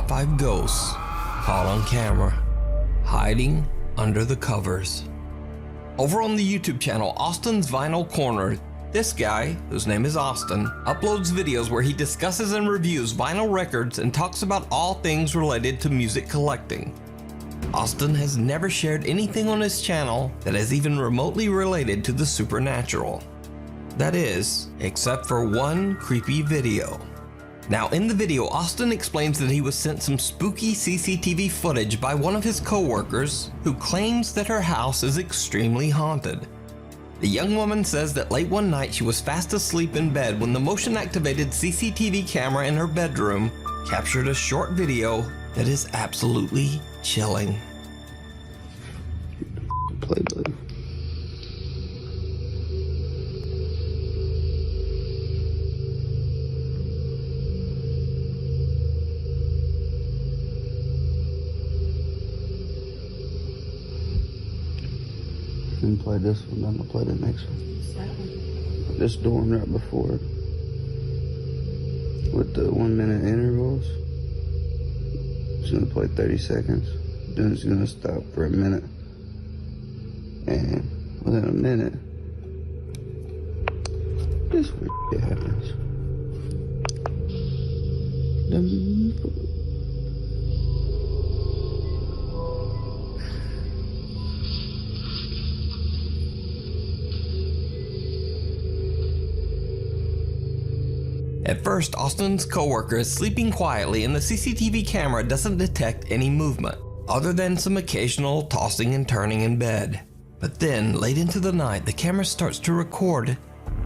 top 5 ghosts caught on camera, hiding under the covers. Over on the YouTube channel Austin's Vinyl Corner, this guy, whose name is Austin, uploads videos where he discusses and reviews vinyl records and talks about all things related to music collecting. Austin has never shared anything on his channel that is even remotely related to the supernatural. That is, except for one creepy video. Now in the video, Austin explains that he was sent some spooky CCTV footage by one of his co-workers who claims that her house is extremely haunted. The young woman says that late one night she was fast asleep in bed when the motion-activated CCTV camera in her bedroom captured a short video that is absolutely chilling. Play button. I'm gonna play this one, I'm gonna play the next one. This dorm right before it. With the 1 minute intervals. It's gonna play 30 seconds. Then it's gonna stop for a minute. And within a minute, this weird shit happens. At first, Austin's coworker is sleeping quietly and the CCTV camera doesn't detect any movement, other than some occasional tossing and turning in bed. But then, late into the night, the camera starts to record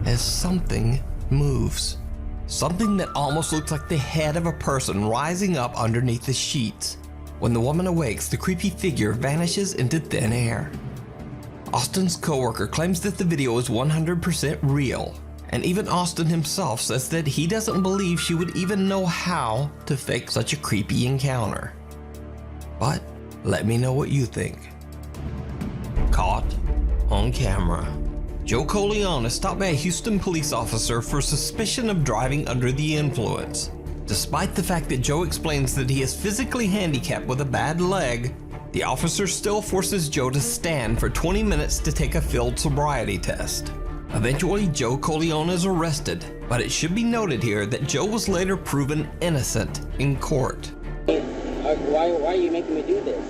as something moves. Something that almost looks like the head of a person rising up underneath the sheets. When the woman awakes, the creepy figure vanishes into thin air. Austin's coworker claims that the video is 100% real. And even Austin himself says that he doesn't believe she would even know how to fake such a creepy encounter. But let me know what you think. Caught on camera. Joe Coleon is stopped by a Houston police officer for suspicion of driving under the influence. Despite the fact that Joe explains that he is physically handicapped with a bad leg, the officer still forces Joe to stand for 20 minutes to take a field sobriety test. Eventually, Joe Coleon is arrested, but it should be noted here that Joe was later proven innocent in court. Why are you making me do this?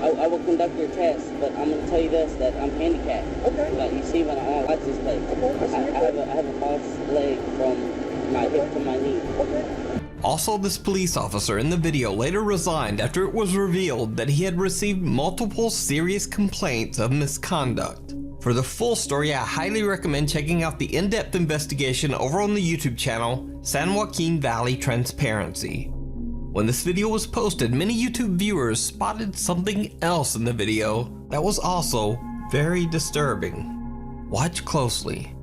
I will conduct your test, but I'm going to tell you this, that I'm handicapped. Okay. Like you see when I watch this play. Okay. I have a false leg from my hip to my knee. Okay. Also, this police officer in the video later resigned after it was revealed that he had received multiple serious complaints of misconduct. For the full story, I highly recommend checking out the in-depth investigation over on the YouTube channel San Joaquin Valley Transparency. When this video was posted, many YouTube viewers spotted something else in the video that was also very disturbing. Watch closely.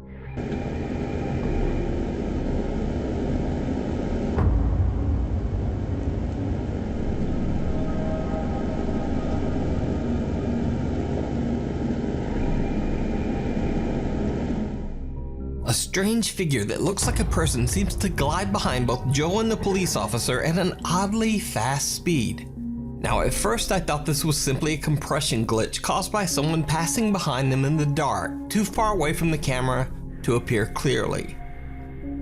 A strange figure that looks like a person seems to glide behind both Joe and the police officer at an oddly fast speed. Now at first I thought this was simply a compression glitch caused by someone passing behind them in the dark, too far away from the camera to appear clearly.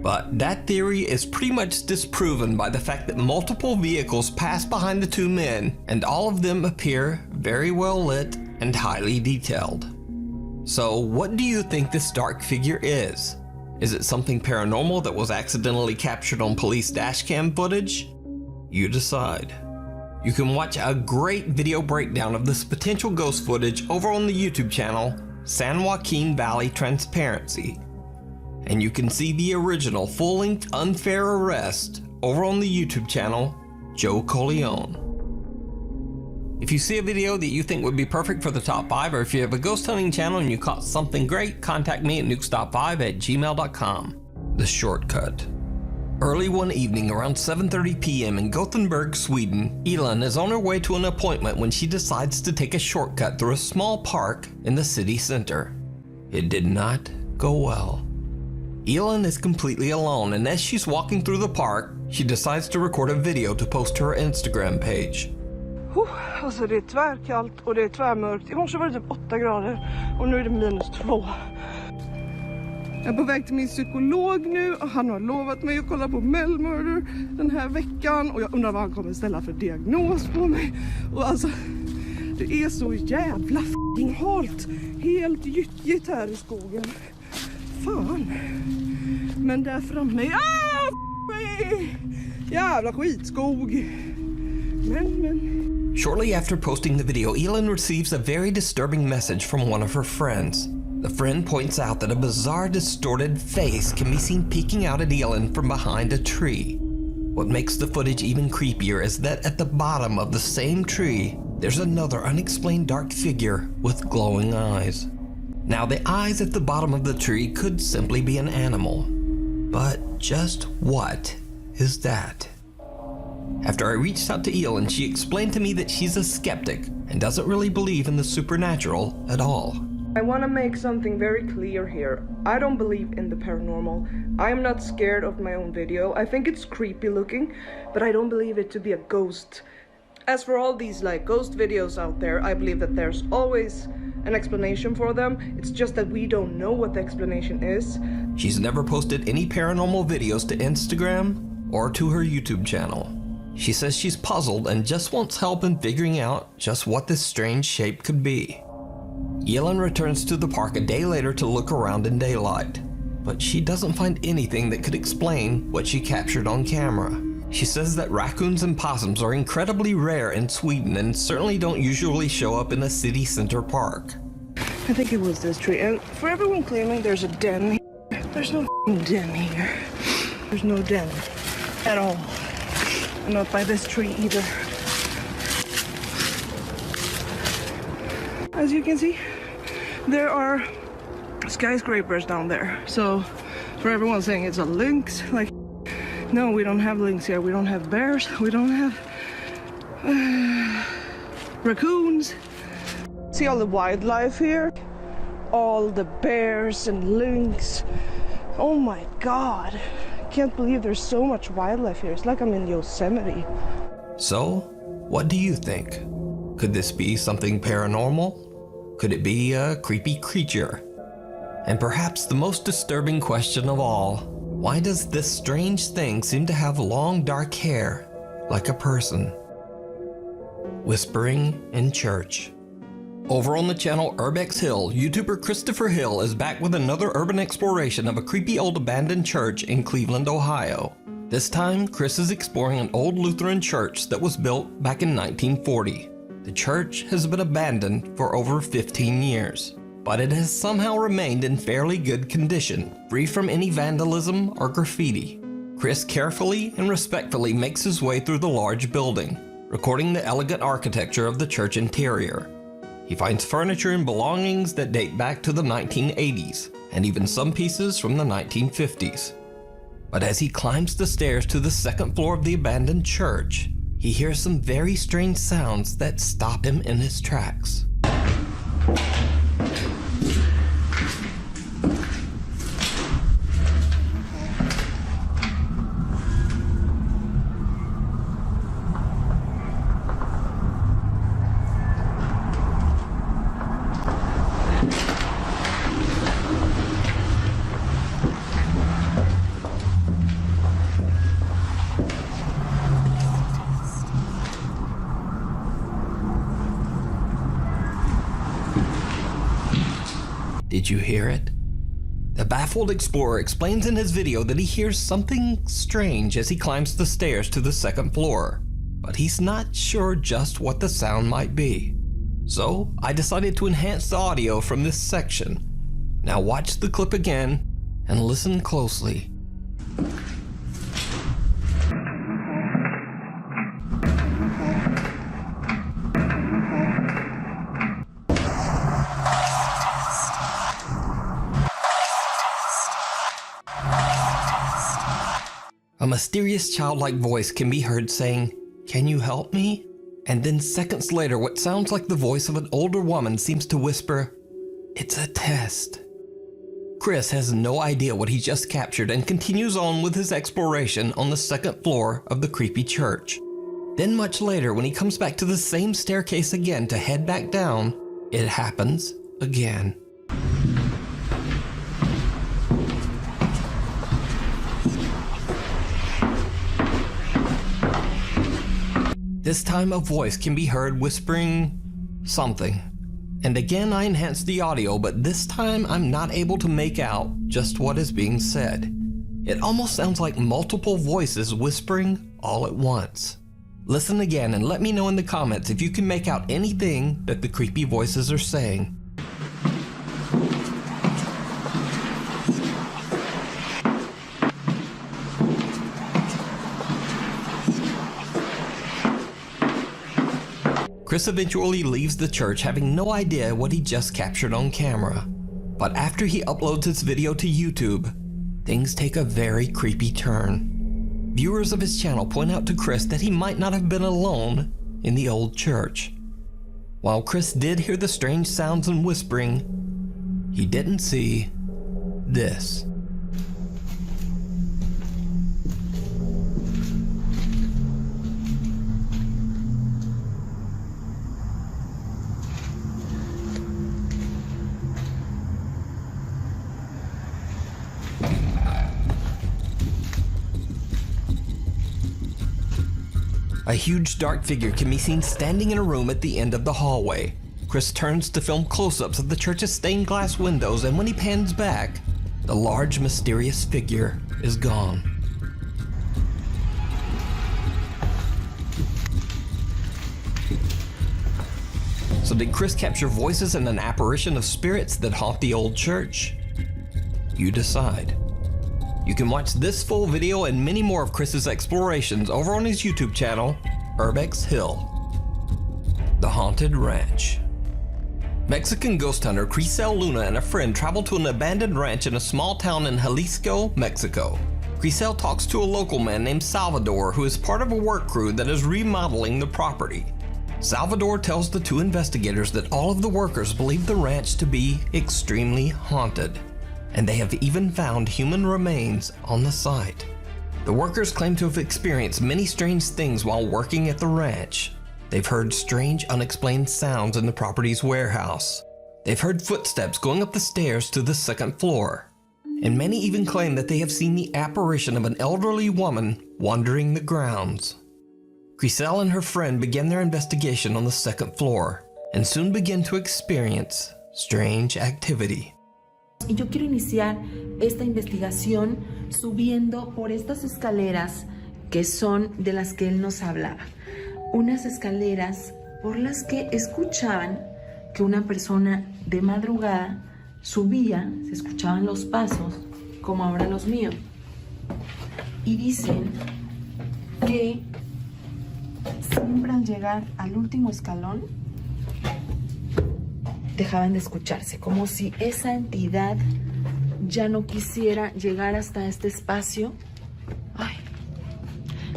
But that theory is pretty much disproven by the fact that multiple vehicles pass behind the two men, and all of them appear very well lit and highly detailed. So what do you think this dark figure is? Is it something paranormal that was accidentally captured on police dashcam footage? You decide. You can watch a great video breakdown of this potential ghost footage over on the YouTube channel San Joaquin Valley Transparency. And you can see the original full-length Unfair Arrest over on the YouTube channel Joe Coleon. If you see a video that you think would be perfect for the top 5, or if you have a ghost hunting channel and you caught something great, contact me at nukestop5@gmail.com. The shortcut. Early one evening around 7:30 p.m. in Gothenburg, Sweden, Elin is on her way to an appointment when she decides to take a shortcut through a small park in the city center. It did not go well. Elin is completely alone, and as she's walking through the park, she decides to record a video to post to her Instagram page. Alltså det är tvärkallt och det är tvärmörkt. I morse var det typ 8 grader och nu är det -2. Jag är på väg till min psykolog nu och han har lovat mig att kolla på Mel Murder den här veckan. Och jag undrar vad han kommer ställa för diagnos på mig. Och alltså, det är så jävla f***ing halt. Helt gyttjigt här i skogen. Fan. Men där framme, jävla skitskog. Men. Shortly after posting the video, Elin receives a very disturbing message from one of her friends. The friend points out that a bizarre, distorted face can be seen peeking out at Elin from behind a tree. What makes the footage even creepier is that at the bottom of the same tree, there's another unexplained dark figure with glowing eyes. Now, the eyes at the bottom of the tree could simply be an animal. But just what is that? After I reached out to Elin, she explained to me that she's a skeptic and doesn't really believe in the supernatural at all. I want to make something very clear here. I don't believe in the paranormal. I am not scared of my own video. I think it's creepy looking, but I don't believe it to be a ghost. As for all these like ghost videos out there, I believe that there's always an explanation for them. It's just that we don't know what the explanation is. She's never posted any paranormal videos to Instagram or to her YouTube channel. She says she's puzzled and just wants help in figuring out just what this strange shape could be. Elin returns to the park a day later to look around in daylight, but she doesn't find anything that could explain what she captured on camera. She says that raccoons and possums are incredibly rare in Sweden and certainly don't usually show up in a city center park. I think it was this tree, and for everyone claiming there's a den here, there's no f***ing den here. There's no den at all. And not by this tree either. As you can see, there are skyscrapers down there. So for everyone saying it's a lynx, like, no, we don't have lynx here. We don't have bears. We don't have raccoons. See all the wildlife here? All the bears and lynx. Oh my God. I can't believe there's so much wildlife here. It's like I'm in Yosemite. So, what do you think? Could this be something paranormal? Could it be a creepy creature? And perhaps the most disturbing question of all, why does this strange thing seem to have long dark hair, like a person? Whispering in church. Over on the channel Urbex Hill, YouTuber Christopher Hill is back with another urban exploration of a creepy old abandoned church in Cleveland, Ohio. This time, Chris is exploring an old Lutheran church that was built back in 1940. The church has been abandoned for over 15 years, but it has somehow remained in fairly good condition, free from any vandalism or graffiti. Chris carefully and respectfully makes his way through the large building, recording the elegant architecture of the church interior. He finds furniture and belongings that date back to the 1980s, and even some pieces from the 1950s. But as he climbs the stairs to the second floor of the abandoned church, he hears some very strange sounds that stop him in his tracks. Did you hear it? The baffled explorer explains in his video that he hears something strange as he climbs the stairs to the second floor, but he's not sure just what the sound might be. So I decided to enhance the audio from this section. Now watch the clip again and listen closely. A mysterious childlike voice can be heard saying, "Can you help me?" And then seconds later, what sounds like the voice of an older woman seems to whisper, "It's a test." Chris has no idea what he just captured and continues on with his exploration on the second floor of the creepy church. Then much later, when he comes back to the same staircase again to head back down, it happens again. This time a voice can be heard whispering something. And again I enhanced the audio, but this time I'm not able to make out just what is being said. It almost sounds like multiple voices whispering all at once. Listen again and let me know in the comments if you can make out anything that the creepy voices are saying. Chris eventually leaves the church having no idea what he just captured on camera. But after he uploads his video to YouTube, things take a very creepy turn. Viewers of his channel point out to Chris that he might not have been alone in the old church. While Chris did hear the strange sounds and whispering, he didn't see this. A huge dark figure can be seen standing in a room at the end of the hallway. Chris turns to film close-ups of the church's stained glass windows, and when he pans back, the large mysterious figure is gone. So did Chris capture voices and an apparition of spirits that haunt the old church? You decide. You can watch this full video and many more of Chris's explorations over on his YouTube channel, Urbex Hill. The Haunted Ranch. Mexican ghost hunter Crisel Luna and a friend travel to an abandoned ranch in a small town in Jalisco, Mexico. Crisel talks to a local man named Salvador who is part of a work crew that is remodeling the property. Salvador tells the two investigators that all of the workers believe the ranch to be extremely haunted, and they have even found human remains on the site. The workers claim to have experienced many strange things while working at the ranch. They've heard strange, unexplained sounds in the property's warehouse. They've heard footsteps going up the stairs to the second floor. And many even claim that they have seen the apparition of an elderly woman wandering the grounds. Crisel and her friend begin their investigation on the second floor, and soon begin to experience strange activity. Y yo quiero iniciar esta investigación subiendo por estas escaleras que son de las que él nos hablaba. Unas escaleras por las que escuchaban que una persona de madrugada subía, se escuchaban los pasos, como ahora los míos. Y dicen que siempre al llegar al último escalón, dejaban de escucharse, como si esa entidad ya no quisiera llegar hasta este espacio. Ay,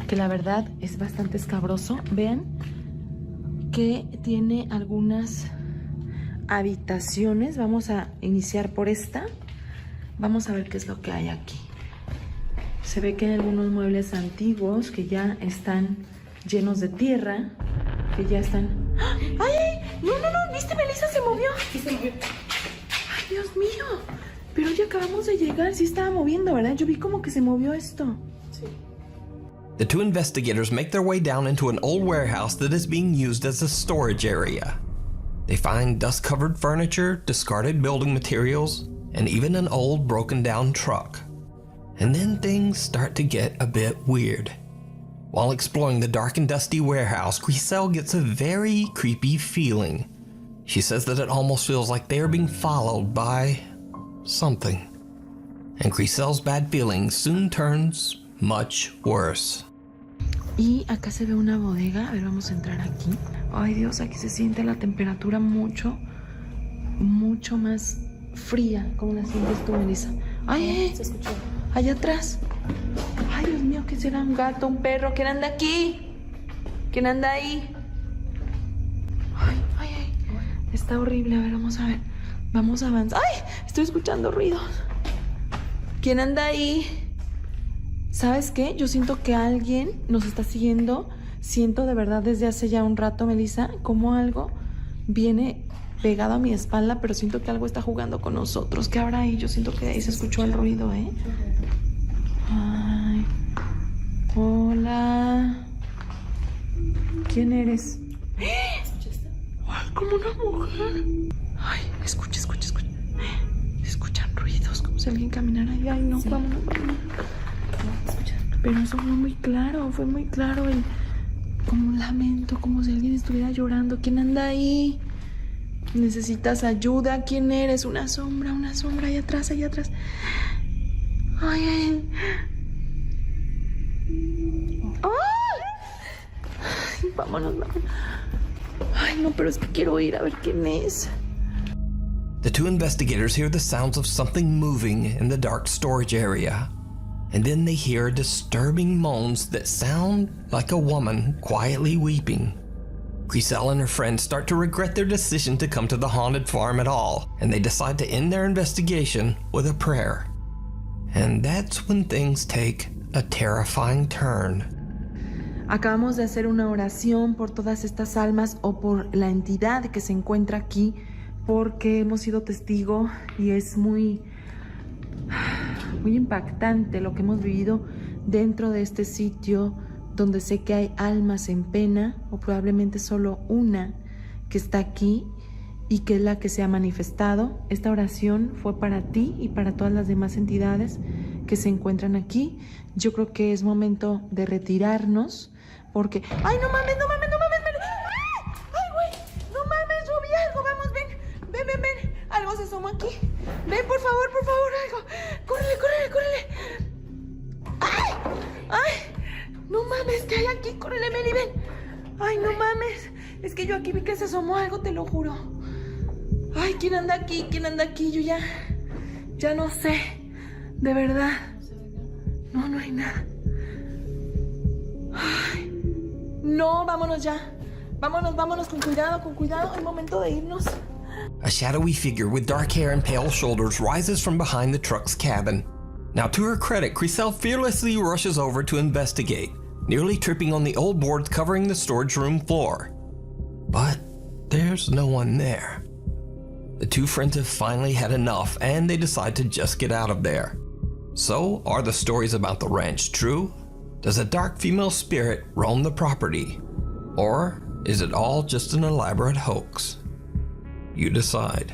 que la verdad es bastante escabroso. Vean que tiene algunas habitaciones. Vamos a iniciar por esta. Vamos a ver qué es lo que hay aquí. Se ve que hay algunos muebles antiguos que ya están llenos de tierra, que ya están... ¡Ay! No, ¿viste? Melissa se movió. Sí, se movió. ¡Ay, Dios mío! Pero ya acabamos de llegar, sí estaba moviendo, ¿verdad? Yo vi como que se movió esto. Sí. The two investigators make their way down into an old warehouse that is being used as a storage area. They find dust-covered furniture, discarded building materials, and even an old broken-down truck. And then things start to get a bit weird. While exploring the dark and dusty warehouse, Crisel gets a very creepy feeling. She says that it almost feels like they are being followed by something. And Crisel's bad feeling soon turns much worse. Y acá se ve una bodega. A ver, vamos a entrar aquí. Ay, Dios, aquí se siente la temperatura mucho más fría. ¿Cómo la sientes tú, Melissa? Ay, se escuchó. Allá atrás. Ay, Dios mío, ¿qué será? ¿Un gato? ¿Un perro? ¿Quién anda aquí? ¿Quién anda ahí? Ay. Está horrible. A ver, vamos a ver. Vamos a avanzar. ¡Ay! Estoy escuchando ruidos. ¿Quién anda ahí? ¿Sabes qué? Yo siento que alguien nos está siguiendo. Siento de verdad desde hace ya un rato, Melissa, como algo viene pegado a mi espalda, pero siento que algo está jugando con nosotros. ¿Qué habrá ahí? Yo siento que ahí se escuchó el ruido, ¿eh? Ay. Hola. ¿Quién eres? Ay, como una mujer. Ay, escucha. Se escuchan ruidos, como si alguien caminara ahí. Ay, no, vámonos. Pero eso fue muy claro como un lamento, como si alguien estuviera llorando. ¿Quién anda ahí? ¿Necesitas ayuda? ¿Quién eres? Una sombra, ahí atrás. Ay. Ay, vámonos. Ay, no, pero es que quiero ir a ver quién es. The two investigators hear the sounds of something moving in the dark storage area. And then they hear disturbing moans that sound like a woman quietly weeping. Griselle and her friends start to regret their decision to come to the haunted farm at all, and they decide to end their investigation with a prayer. And that's when things take a terrifying turn. Acabamos de hacer una oración por todas estas almas o por la entidad que se encuentra aquí, porque hemos sido testigo y es muy impactante lo que hemos vivido dentro de este sitio, donde sé que hay almas en pena, o probablemente solo una que está aquí y que es la que se ha manifestado. Esta oración fue para ti y para todas las demás entidades que se encuentran aquí. Yo creo que es momento de retirarnos porque... ¡Ay, no mames! ¡Ay, güey! ¡No mames! Yo vi algo. Vamos, ven. Algo se asomó aquí. Ven, por favor, algo. Córrele. ¡Ay! No mames, ¿qué hay aquí? Córrele, Meli, ven. Ay, no mames. Es que yo aquí vi que se asomó algo, te lo juro. Ay, ¿quién anda aquí? Yo ya no sé. De verdad. No hay nada. Ay. No, vámonos ya. Vámonos con cuidado. Es momento de irnos. A shadowy figure with dark hair and pale shoulders rises from behind the truck's cabin. Now, to her credit, Griselle fearlessly rushes over to investigate, nearly tripping on the old boards covering the storage room floor. But there's no one there. The two friends have finally had enough, and they decide to just get out of there. So, are the stories about the ranch true? Does a dark female spirit roam the property? Or is it all just an elaborate hoax? You decide.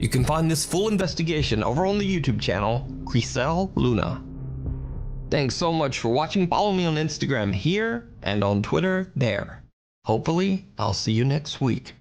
You can find this full investigation over on the YouTube channel, Griselle Luna. Thanks so much for watching. Follow me on Instagram here and on Twitter there. Hopefully, I'll see you next week.